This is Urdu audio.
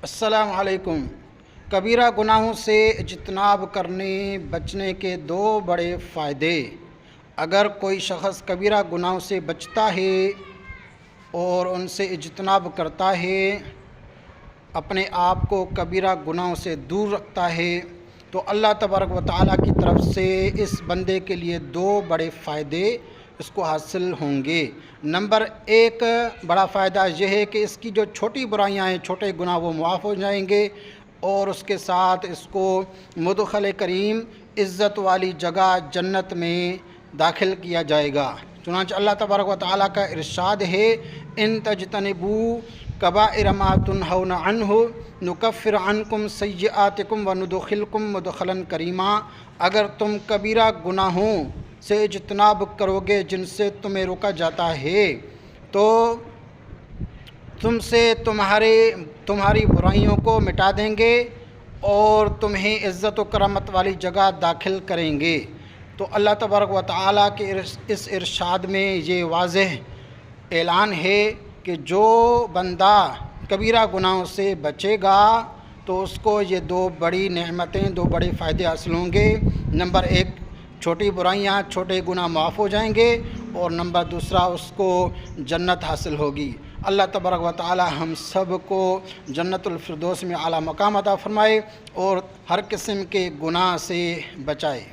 السلام علیکم۔ کبیرہ گناہوں سے اجتناب بچنے کے دو بڑے فائدے۔ اگر کوئی شخص کبیرہ گناہوں سے بچتا ہے اور ان سے اجتناب کرتا ہے، اپنے آپ کو کبیرہ گناہوں سے دور رکھتا ہے، تو اللہ تبارک و تعالیٰ کی طرف سے اس بندے کے لیے دو بڑے فائدے اس کو حاصل ہوں گے۔ نمبر ایک بڑا فائدہ یہ ہے کہ اس کی جو چھوٹی برائیاں ہیں، چھوٹے گناہ، وہ معاف ہو جائیں گے، اور اس کے ساتھ اس کو مدخل کریم، عزت والی جگہ جنت میں داخل کیا جائے گا۔ چنانچہ اللہ تبارک و تعالیٰ کا ارشاد ہے، ان تجتنبوا کبائر ما تنہون عنہ نکفر عنکم سیئاتکم وندخلکم مدخلا کریما۔ اگر تم کبیرہ گناہوں سے اجتناب کرو گے جن سے تمہیں روکا جاتا ہے، تو تم سے تمہاری برائیوں کو مٹا دیں گے اور تمہیں عزت و کرامت والی جگہ داخل کریں گے۔ تو اللہ تبارک و تعالیٰ کے اس ارشاد میں یہ واضح اعلان ہے کہ جو بندہ کبیرہ گناہوں سے بچے گا تو اس کو یہ دو بڑی نعمتیں، دو بڑے فائدے حاصل ہوں گے۔ نمبر ایک، چھوٹی برائیاں، چھوٹے گناہ معاف ہو جائیں گے، اور نمبر دوسرا، اس کو جنت حاصل ہوگی۔ اللہ تبارک و تعالی ہم سب کو جنت الفردوس میں اعلیٰ مقام عطا فرمائے اور ہر قسم کے گناہ سے بچائے۔